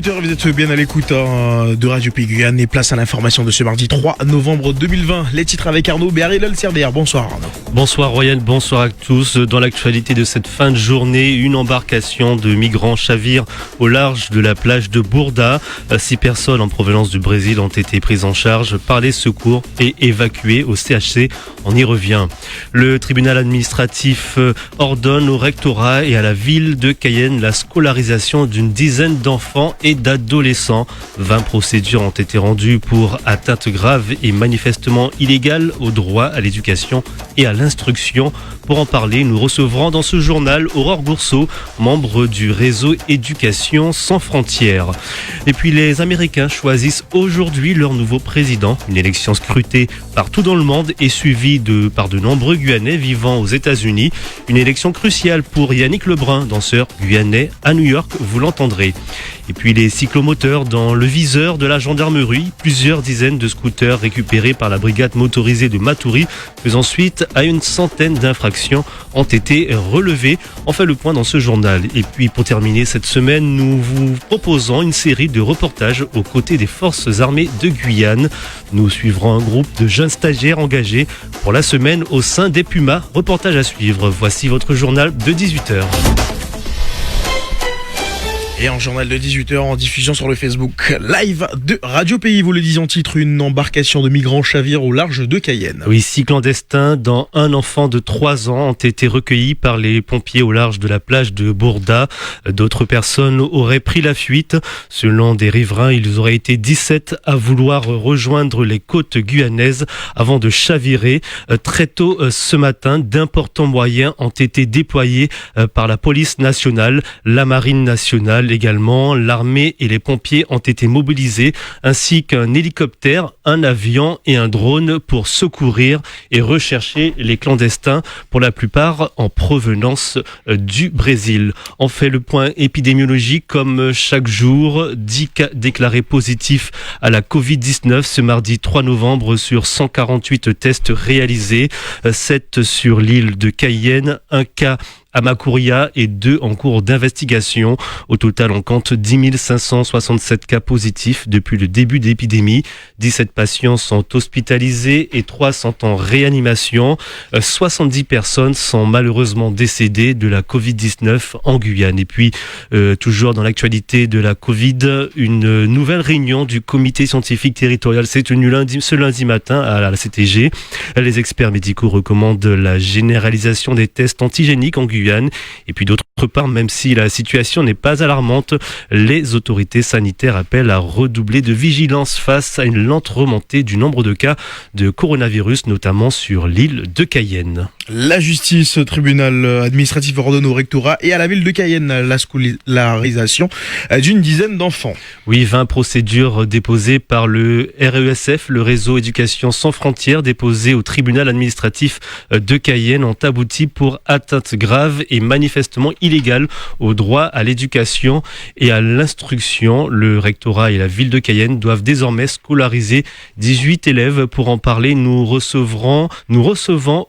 18h, vous êtes bien à l'écoute de Radio Pays Guyane et place à l'information de ce mardi 3 novembre 2020. Les titres avec Arnaud Béaré-Lol-Cerbière. Bonsoir Arnaud. Bonsoir Royal, bonsoir à tous. Dans l'actualité de cette fin de journée, une embarcation de migrants chavire au large de la plage de Bourda. 6 personnes en provenance du Brésil ont été prises en charge par les secours et évacuées au CHC. On y revient. Le tribunal administratif ordonne au rectorat et à la ville de Cayenne la scolarisation d'une dizaine d'enfants et d'adolescents. 20 procédures ont été rendues pour atteinte grave et manifestement illégale au droit à l'éducation et à l'instruction. Pour en parler, nous recevrons dans ce journal Aurore Gourceau, membre du réseau Éducation sans frontières. Et puis les Américains choisissent aujourd'hui leur nouveau président. Une élection scrutée partout dans le monde et suivie par de nombreux Guyanais vivant aux États-Unis. Une élection cruciale pour Yannick Lebrun, danseur guyanais à New York, vous l'entendrez. Et puis les cyclomoteurs dans le viseur de la gendarmerie. Plusieurs dizaines de scooters récupérés par la brigade motorisée de Matoury, faisant suite à une centaine d'infractions, ont été relevées. On fait le point dans ce journal. Et puis pour terminer cette semaine, nous vous proposons une série de reportages aux côtés des forces armées de Guyane. Nous suivrons un groupe de jeunes stagiaires engagés pour la semaine au sein des Pumas. Reportage à suivre. Voici votre journal de 18h. Et en journal de 18h en diffusion sur le Facebook live de Radio Pays, vous le disiez en titre, une embarcation de migrants chavire au large de Cayenne. Oui, 6 clandestins dont un enfant de 3 ans ont été recueillis par les pompiers au large de la plage de Bourda. D'autres personnes auraient pris la fuite. Selon des riverains, ils auraient été 17 à vouloir rejoindre les côtes guyanaises avant de chavirer. Très tôt ce matin, d'importants moyens ont été déployés par la police nationale, la marine nationale également. L'armée et les pompiers ont été mobilisés, ainsi qu'un hélicoptère, un avion et un drone pour secourir et rechercher les clandestins, pour la plupart en provenance du Brésil. On fait le point épidémiologique comme chaque jour. 10 cas déclarés positifs à la Covid-19 ce mardi 3 novembre sur 148 tests réalisés. 7 sur l'île de Cayenne, 1 cas à Macouria et 2 en cours d'investigation. Au total, on compte 10 567 cas positifs depuis le début de l'épidémie. 17 patients sont hospitalisés et 3 sont en réanimation. 70 personnes sont malheureusement décédées de la Covid-19 en Guyane. Et puis, toujours dans l'actualité de la Covid, une nouvelle réunion du comité scientifique territorial s'est tenue ce lundi matin à la CTG. Les experts médicaux recommandent la généralisation des tests antigéniques en Guyane. Et puis d'autre part, même si la situation n'est pas alarmante, les autorités sanitaires appellent à redoubler de vigilance face à une lente remontée du nombre de cas de coronavirus, notamment sur l'île de Cayenne. La justice, tribunal administratif ordonne au rectorat et à la ville de Cayenne la scolarisation d'une dizaine d'enfants. Oui, 20 procédures déposées par le RESF, le réseau Éducation sans frontières, déposées au tribunal administratif de Cayenne, ont abouti pour atteinte grave et manifestement illégale au droit à l'éducation et à l'instruction. Le rectorat et la ville de Cayenne doivent désormais scolariser 18 élèves. Pour en parler, nous recevons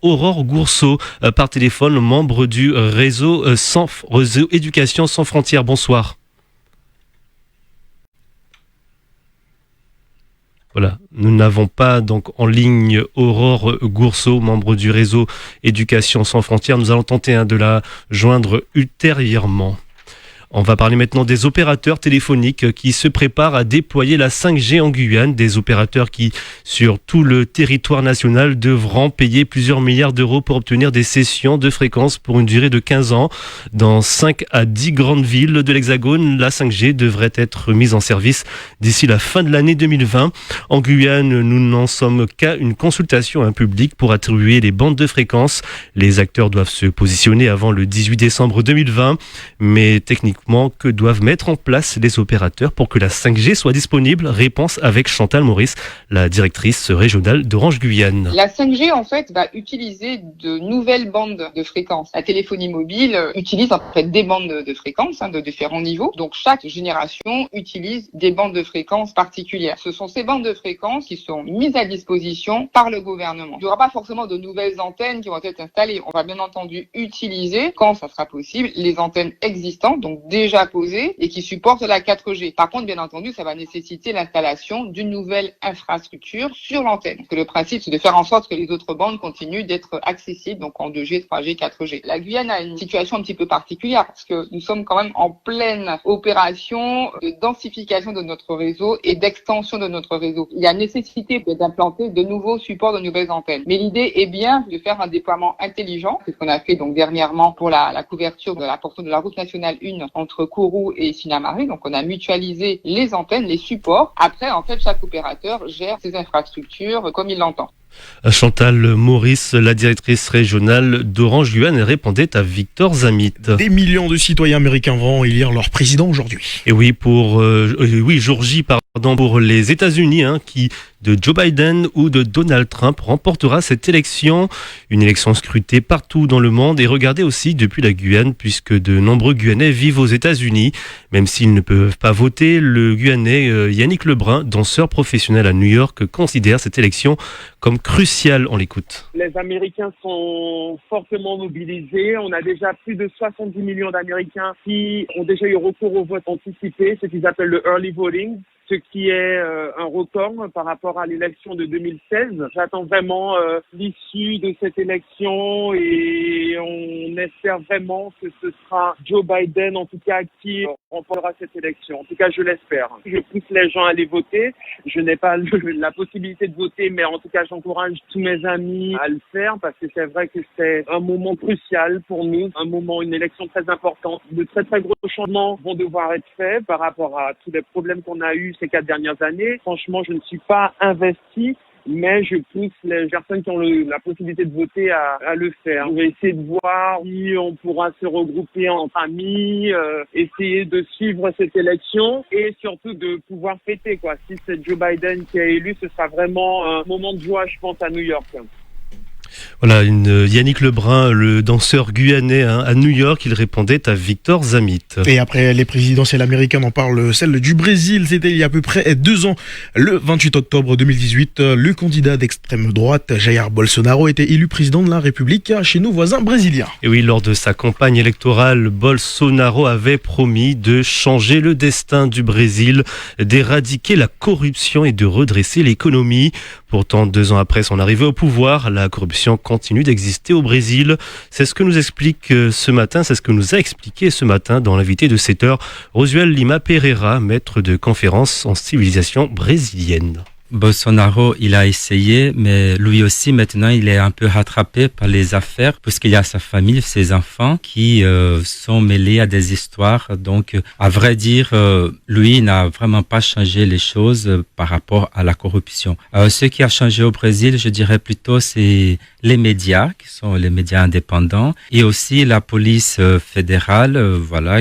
Aurore Gourceau par téléphone, membre du réseau Éducation sans frontières. Bonsoir. Voilà, nous n'avons pas donc en ligne Aurore Gourceau, membre du réseau Éducation sans frontières. Nous allons tenter de la joindre ultérieurement. On va parler maintenant des opérateurs téléphoniques qui se préparent à déployer la 5G en Guyane. Des opérateurs qui, sur tout le territoire national, devront payer plusieurs milliards d'euros pour obtenir des cessions de fréquences pour une durée de 15 ans. Dans 5 à 10 grandes villes de l'Hexagone, la 5G devrait être mise en service d'ici la fin de l'année 2020. En Guyane, nous n'en sommes qu'à une consultation publique pour attribuer les bandes de fréquences. Les acteurs doivent se positionner avant le 18 décembre 2020, mais techniquement, que doivent mettre en place les opérateurs pour que la 5G soit disponible? Réponse avec Chantal Maurice, la directrice régionale d'Orange Guyane. La 5G, en fait, va utiliser de nouvelles bandes de fréquences. La téléphonie mobile utilise en fait des bandes de fréquences de différents niveaux. Donc, chaque génération utilise des bandes de fréquences particulières. Ce sont ces bandes de fréquences qui sont mises à disposition par le gouvernement. Il n'y aura pas forcément de nouvelles antennes qui vont être installées. On va bien entendu utiliser, quand ça sera possible, les antennes existantes, donc déjà posées et qui supportent la 4G. Par contre, bien entendu, ça va nécessiter l'installation d'une nouvelle infrastructure sur l'antenne. Parce que le principe, c'est de faire en sorte que les autres bandes continuent d'être accessibles, donc en 2G, 3G, 4G. La Guyane a une situation un petit peu particulière parce que nous sommes quand même en pleine opération de densification de notre réseau et d'extension de notre réseau. Il y a nécessité d'implanter de nouveaux supports, de nouvelles antennes. Mais l'idée est bien de faire un déploiement intelligent. C'est ce qu'on a fait donc dernièrement pour la couverture de la portion de la route nationale 1 entre Kourou et Sinamari. Donc on a mutualisé les antennes, les supports. Après, en fait, chaque opérateur gère ses infrastructures comme il l'entend. Chantal Maurice, la directrice régionale d'Orange Guyane, répondait à Victor Zamit. Des millions de citoyens américains vont élire leur président aujourd'hui. Et oui, jour J, pour les États-Unis, qui de Joe Biden ou de Donald Trump remportera cette élection. Une élection scrutée partout dans le monde et regardée aussi depuis la Guyane, puisque de nombreux Guyanais vivent aux États-Unis. Même s'ils ne peuvent pas voter, le Guyanais Yannick Lebrun, danseur professionnel à New York, considère cette élection comme cruciale. On l'écoute. Les Américains sont fortement mobilisés. On a déjà plus de 70 millions d'Américains qui ont déjà eu recours au vote anticipé, ce qu'ils appellent le early voting, ce qui est un record par rapport à l'élection de 2016. J'attends vraiment l'issue de cette élection et on espère vraiment que ce sera Joe Biden, en tout cas, qui remportera cette élection. En tout cas, je l'espère. Je pousse les gens à aller voter. Je n'ai pas la possibilité de voter, mais en tout cas, j'encourage tous mes amis à le faire parce que c'est vrai que c'est un moment crucial pour nous, une élection très importante. De très, très gros changements vont devoir être faits par rapport à tous les problèmes qu'on a eus ces 4 dernières années. Franchement, je ne suis pas investi, mais je pousse les personnes qui ont la possibilité de voter à le faire. On va essayer de voir si on pourra se regrouper entre amis, essayer de suivre cette élection et surtout de pouvoir fêter, quoi. Si c'est Joe Biden qui est élu, ce sera vraiment un moment de joie, je pense, à New York. Voilà, Yannick Lebrun, le danseur guyanais à New York, il répondait à Victor Zamit. Et après les présidentielles américaines, on parle celle du Brésil. C'était il y a à peu près 2 ans, le 28 octobre 2018. Le candidat d'extrême droite, Jair Bolsonaro, était élu président de la République chez nos voisins brésiliens. Et oui, lors de sa campagne électorale, Bolsonaro avait promis de changer le destin du Brésil, d'éradiquer la corruption et de redresser l'économie. Pourtant, 2 ans après son arrivée au pouvoir, la corruption continue d'exister au Brésil. C'est ce que nous explique ce matin, c'est ce que nous a expliqué ce matin dans l'invité de 7h, Rosuel Lima Pereira, maître de conférence en civilisation brésilienne. Bolsonaro, il a essayé, mais lui aussi, maintenant, il est un peu rattrapé par les affaires, puisqu'il y a sa famille, ses enfants, qui sont mêlés à des histoires. Donc, à vrai dire, lui n'a vraiment pas changé les choses par rapport à la corruption. Ce qui a changé au Brésil, je dirais plutôt, c'est les médias, qui sont les médias indépendants, et aussi la police fédérale,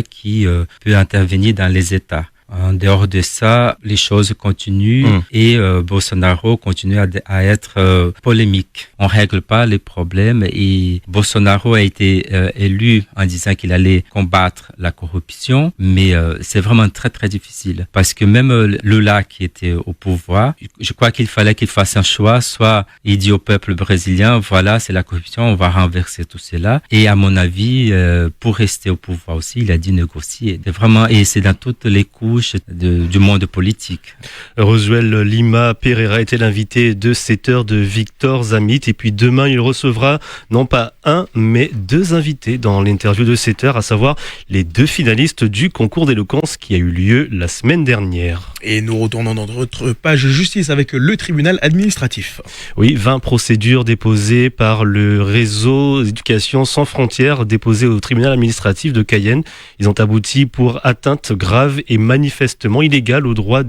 qui peut intervenir dans les États. En dehors de ça, les choses continuent et Bolsonaro continue à être polémique. On règle pas les problèmes et Bolsonaro a été élu en disant qu'il allait combattre la corruption, mais c'est vraiment très très difficile parce que même Lula qui était au pouvoir, je crois qu'il fallait qu'il fasse un choix, soit il dit au peuple brésilien, voilà, c'est la corruption, on va renverser tout cela. Et à mon avis, pour rester au pouvoir aussi, il a dit négocier. C'est vraiment, et c'est dans toutes les couches du monde politique. Rosuel Lima Pereira était l'invité de 7h de Victor Zamit. Et puis demain, il recevra non pas un, mais 2 invités dans l'interview de 7h, à savoir les 2 finalistes du concours d'éloquence qui a eu lieu la semaine dernière. Et nous retournons dans notre page justice avec le tribunal administratif. Oui, 20 procédures déposées par le réseau Éducation sans frontières, déposées au tribunal administratif de Cayenne. Ils ont abouti pour atteinte grave et manifestement illégale au droit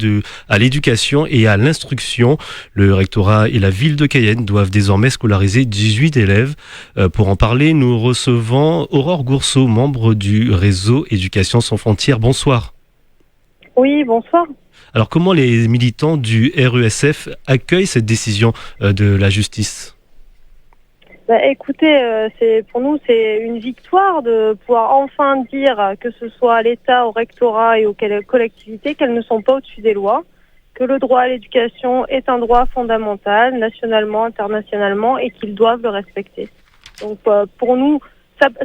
à l'éducation et à l'instruction. Le rectorat et la ville de Cayenne doivent désormais scolariser 18 élèves. Pour en parler, nous recevons Aurore Gourceau, membre du réseau Éducation sans frontières. Bonsoir. Oui, bonsoir. Alors, comment les militants du RESF accueillent cette décision de la justice ? Écoutez, pour nous, c'est une victoire de pouvoir enfin dire, que ce soit à l'État, au rectorat et aux collectivités, qu'elles ne sont pas au-dessus des lois, que le droit à l'éducation est un droit fondamental, nationalement, internationalement, et qu'ils doivent le respecter. Donc, pour nous,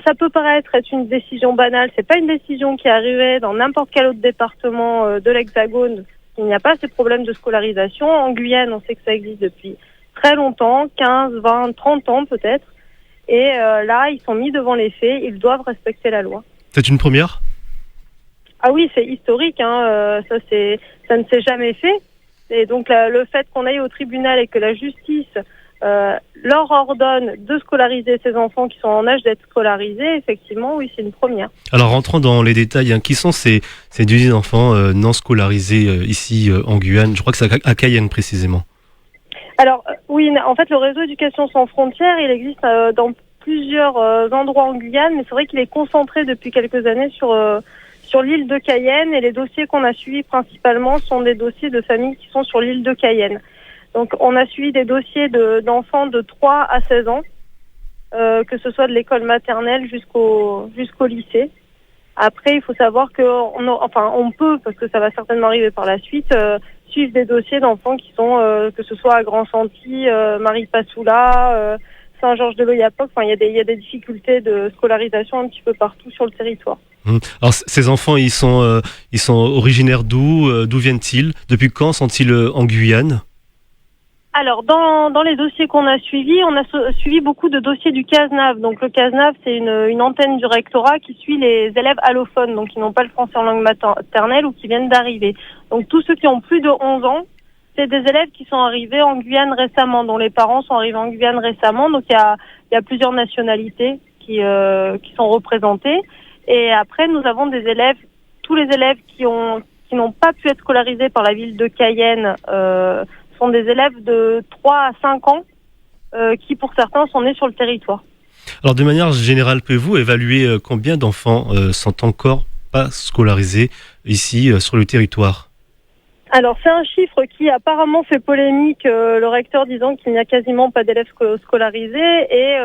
ça peut paraître être une décision banale. C'est pas une décision qui est arrivée dans n'importe quel autre département de l'Hexagone. Il n'y a pas ces problèmes de scolarisation. En Guyane, on sait que ça existe depuis très longtemps, 15, 20, 30 ans peut-être. Et là, ils sont mis devant les faits. Ils doivent respecter la loi. C'est une première ? Ah oui, c'est historique. Ça ne s'est jamais fait. Et donc le fait qu'on aille au tribunal et que la justice leur ordonne de scolariser ces enfants qui sont en âge d'être scolarisés, effectivement, oui, c'est une première. Alors rentrons dans les détails, qui sont ces 18 enfants non scolarisés ici en Guyane ? Je crois que c'est à Cayenne précisément. Alors oui, en fait, le réseau Éducation sans frontières, il existe dans plusieurs endroits en Guyane, mais c'est vrai qu'il est concentré depuis quelques années sur l'île de Cayenne, et les dossiers qu'on a suivis principalement sont des dossiers de familles qui sont sur l'île de Cayenne. Donc on a suivi des dossiers d'enfants de 3 à 16 ans, que ce soit de l'école maternelle jusqu'au lycée. Après, il faut savoir on peut, parce que ça va certainement arriver par la suite, suivre des dossiers d'enfants qui sont, que ce soit à Grand-Santi, Marie-Passoula, Saint-Georges-de-l'Oyapock. Enfin, il y a des difficultés de scolarisation un petit peu partout sur le territoire. Alors ces enfants, ils sont originaires d'où viennent-ils ? Depuis quand sont-ils en Guyane ? Alors, dans les dossiers qu'on a suivis, on a suivi beaucoup de dossiers du CASNAV. Donc, le CASNAV, c'est une antenne du rectorat qui suit les élèves allophones, donc qui n'ont pas le français en langue maternelle ou qui viennent d'arriver. Donc, tous ceux qui ont plus de 11 ans, c'est des élèves qui sont arrivés en Guyane récemment, dont les parents sont arrivés en Guyane récemment. Donc, il y a plusieurs nationalités qui sont représentées. Et après, nous avons des élèves, tous les élèves qui n'ont pas pu être scolarisés par la ville de Cayenne, sont des élèves de 3 à 5 ans qui, pour certains, sont nés sur le territoire. Alors, de manière générale, pouvez-vous évaluer combien d'enfants sont encore pas scolarisés ici sur le territoire ? Alors, c'est un chiffre qui apparemment fait polémique, le recteur disant qu'il n'y a quasiment pas d'élèves scolarisés, et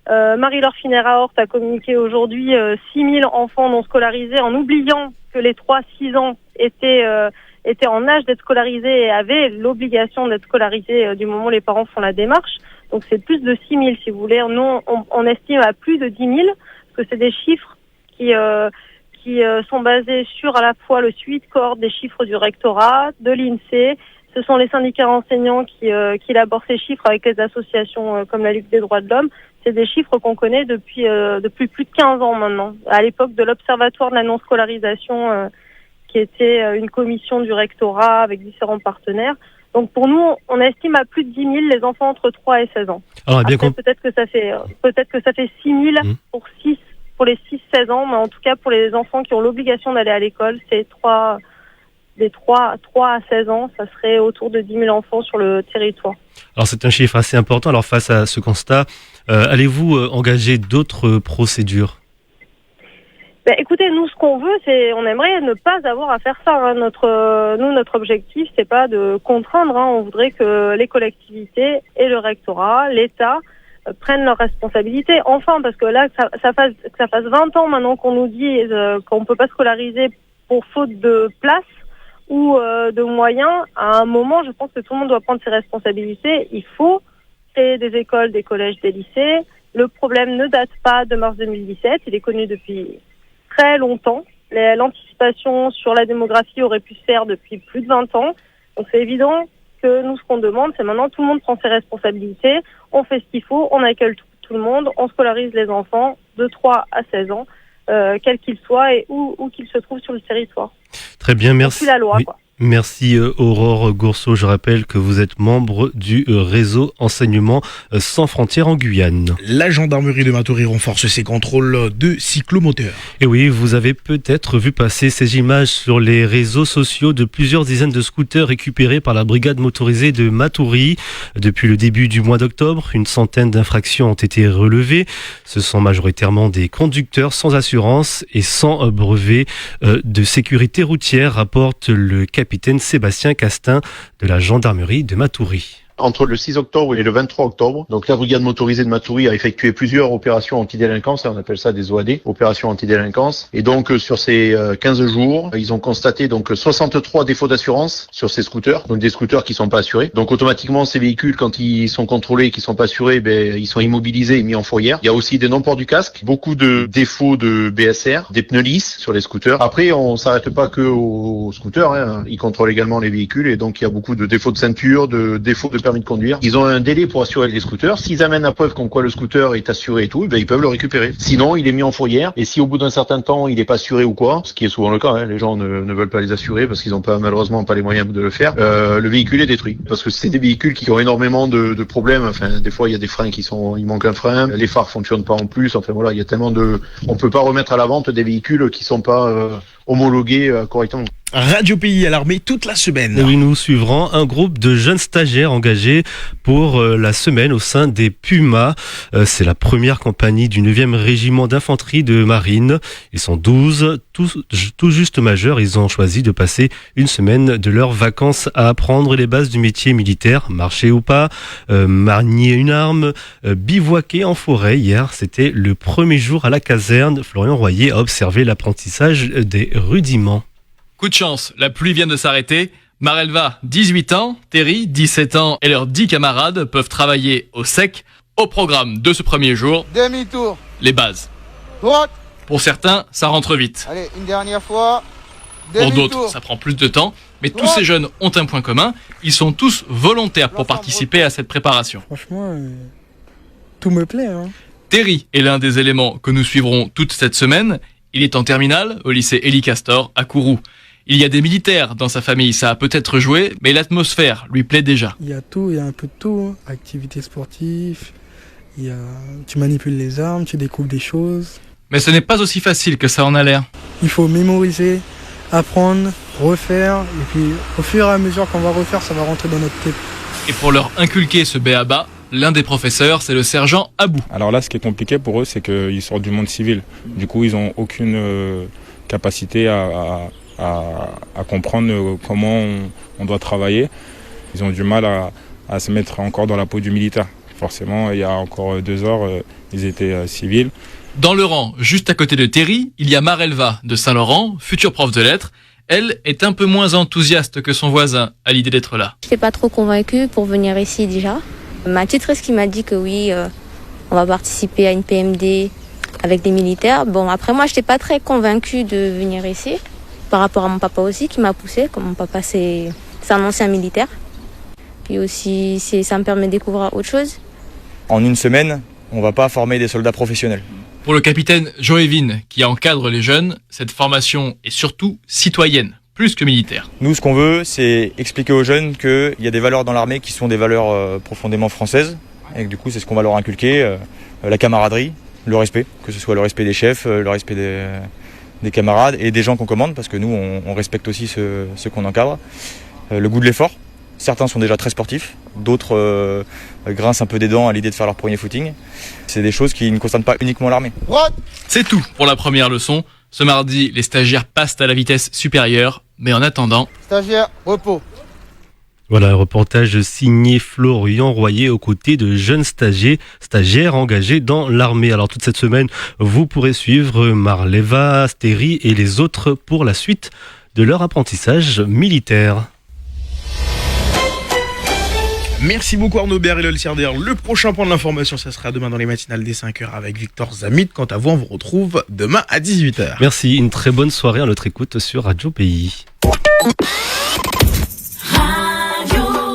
Marie-Laure Finera-Hort a communiqué aujourd'hui 6000 enfants non scolarisés, en oubliant que les 3-6 ans étaient en âge d'être scolarisés et avaient l'obligation d'être scolarisés du moment où les parents font la démarche. Donc c'est plus de 6 000 si vous voulez. Nous, on estime à plus de 10 000, parce que c'est des chiffres qui sont basés sur à la fois le suivi de cohorte des chiffres du rectorat, de l'INSEE. Ce sont les syndicats enseignants qui élaborent ces chiffres avec les associations comme la Ligue des droits de l'homme. C'est des chiffres qu'on connaît depuis plus de 15 ans maintenant. À l'époque de l'Observatoire de la non-scolarisation, qui était une commission du rectorat avec différents partenaires. Donc pour nous, on estime à plus de 10 000 les enfants entre 3 et 16 ans. Alors, après, peut-être que ça fait 6 000 pour les 6-16 ans, mais en tout cas pour les enfants qui ont l'obligation d'aller à l'école, c'est des 3 à 16 ans, ça serait autour de 10 000 enfants sur le territoire. Alors c'est un chiffre assez important. Alors face à ce constat, allez-vous engager d'autres procédures ? Écoutez, nous, ce qu'on veut, on aimerait ne pas avoir à faire ça. Notre objectif, c'est pas de contraindre. On voudrait que les collectivités et le rectorat, l'État, prennent leurs responsabilités. Enfin, parce que là, que ça fasse 20 ans maintenant qu'on nous dit qu'on peut pas scolariser pour faute de place ou de moyens. À un moment, je pense que tout le monde doit prendre ses responsabilités. Il faut créer des écoles, des collèges, des lycées. Le problème ne date pas de mars 2017. Il est connu depuis très longtemps. L'anticipation sur la démographie aurait pu se faire depuis plus de 20 ans. Donc c'est évident que nous, ce qu'on demande, c'est maintenant tout le monde prend ses responsabilités, on fait ce qu'il faut, on accueille tout le monde, on scolarise les enfants de 3 à 16 ans, quels qu'ils soient et où qu'ils se trouvent sur le territoire. Très bien, merci. C'est la loi, quoi. Merci Aurore Gourceau. Je rappelle que vous êtes membre du réseau Enseignement sans frontières en Guyane. La gendarmerie de Matoury renforce ses contrôles de cyclomoteurs. Et oui, vous avez peut-être vu passer ces images sur les réseaux sociaux de plusieurs dizaines de scooters récupérés par la brigade motorisée de Matoury. Depuis le début du mois d'octobre, une centaine d'infractions ont été relevées. Ce sont majoritairement des conducteurs sans assurance et sans brevet de sécurité routière, rapporte le capitaine Sébastien Castin de la gendarmerie de Matoury. Entre le 6 octobre et le 23 octobre, donc la brigade motorisée de Matoury a effectué plusieurs opérations antidélinquance, on appelle ça des OAD, opérations antidélinquance. Et donc sur ces 15 jours, ils ont constaté donc 63 défauts d'assurance sur ces scooters, donc des scooters qui sont pas assurés. Donc automatiquement ces véhicules, quand ils sont contrôlés et qui sont pas assurés, ils sont immobilisés et mis en fourrière. Il y a aussi des non-ports du casque, beaucoup de défauts de BSR, des pneus lisses sur les scooters. Après, on s'arrête pas que aux scooters, hein. Ils contrôlent également les véhicules et donc il y a beaucoup de défauts de ceinture, de défauts de permis de conduire. Ils ont un délai pour assurer les scooters. S'ils amènent la preuve comme quoi le scooter est assuré et tout, ils peuvent le récupérer. Sinon, il est mis en fourrière et si au bout d'un certain temps, il est pas assuré ou quoi, ce qui est souvent le cas, hein, les gens ne veulent pas les assurer parce qu'ils ont malheureusement pas les moyens de le faire, le véhicule est détruit. Parce que c'est des véhicules qui ont énormément de problèmes. Enfin, des fois, il y a des freins il manque un frein, les phares fonctionnent pas en plus. Enfin voilà, il y a tellement on peut pas remettre à la vente des véhicules qui sont pas homologués correctement. Radio Pays à l'armée toute la semaine. Oui, nous suivrons un groupe de jeunes stagiaires engagés pour la semaine au sein des Pumas. C'est la première compagnie du 9e régiment d'infanterie de marine. Ils sont 12, tout juste majeurs. Ils ont choisi de passer une semaine de leurs vacances à apprendre les bases du métier militaire, marcher ou pas, manier une arme, bivouaquer en forêt. Hier, c'était le premier jour à la caserne. Florian Royer a observé l'apprentissage des rudiments. Coup de chance, la pluie vient de s'arrêter. Marelva, 18 ans, Terry, 17 ans et leurs 10 camarades peuvent travailler au sec. Au programme de ce premier jour, demi-tour, les bases. droite, Pour certains, ça rentre vite. allez, une dernière fois, Pour demi-tour. d'autres, ça prend plus de temps. Mais tous ces jeunes ont un point commun. Ils sont tous volontaires pour participer à cette préparation. Franchement, tout me plaît. Hein. Terry est l'un des éléments que nous suivrons toute cette semaine. Il est en terminale au lycée Élie Castor à Kourou. Il y a des militaires dans sa famille, ça a peut-être joué, mais l'atmosphère lui plaît déjà. Il y a tout, il y a un peu de tout. Hein. Activités sportives, tu manipules les armes, tu découvres des choses. Mais ce n'est pas aussi facile que ça en a l'air. Il faut mémoriser, apprendre, refaire, et puis au fur et à mesure qu'on va refaire, ça va rentrer dans notre tête. Et pour leur inculquer ce b.a.-ba, l'un des professeurs, c'est le sergent Abou. Alors là, ce qui est compliqué pour eux, c'est qu'ils sortent du monde civil. Du coup, ils n'ont aucune capacité à comprendre comment on doit travailler. Ils ont du mal à se mettre encore dans la peau du militaire. Forcément, il y a encore 2 heures, ils étaient civils. Dans le rang, juste à côté de Terry, il y a Marelva de Saint-Laurent, future prof de lettres. Elle est un peu moins enthousiaste que son voisin à l'idée d'être là. Je n'étais pas trop convaincue pour venir ici déjà. Ma tutrice qui m'a dit que oui, on va participer à une PMD avec des militaires. Bon, après moi, je n'étais pas très convaincue de venir ici. Par rapport à mon papa aussi qui m'a poussée. Comme mon papa, c'est un ancien militaire. Puis aussi, ça me permet de découvrir autre chose. En une semaine, on ne va pas former des soldats professionnels. Pour le capitaine Joévin, qui encadre les jeunes, cette formation est surtout citoyenne, plus que militaire. Nous, ce qu'on veut, c'est expliquer aux jeunes qu'il y a des valeurs dans l'armée qui sont des valeurs profondément françaises. Et que, du coup, c'est ce qu'on va leur inculquer, la camaraderie, le respect, que ce soit le respect des chefs, le respect des camarades et des gens qu'on commande, parce que nous, on respecte aussi ceux qu'on encadre. Le goût de l'effort. Certains sont déjà très sportifs, d'autres grincent un peu des dents à l'idée de faire leur premier footing. C'est des choses qui ne concernent pas uniquement l'armée. C'est tout pour la première leçon. Ce mardi, les stagiaires passent à la vitesse supérieure, mais en attendant... Stagiaire, repos. Voilà, un reportage signé Florian Royer aux côtés de jeunes stagiaires engagés dans l'armée. Alors toute cette semaine, vous pourrez suivre Marelva, Terry et les autres pour la suite de leur apprentissage militaire. Merci beaucoup Arnaud Bert et Lol-Sierder. Le prochain point de l'information, ça sera demain dans les matinales dès 5h avec Victor Zamit. Quant à vous, on vous retrouve demain à 18h. Merci, une très bonne soirée à notre écoute sur Radio Pays.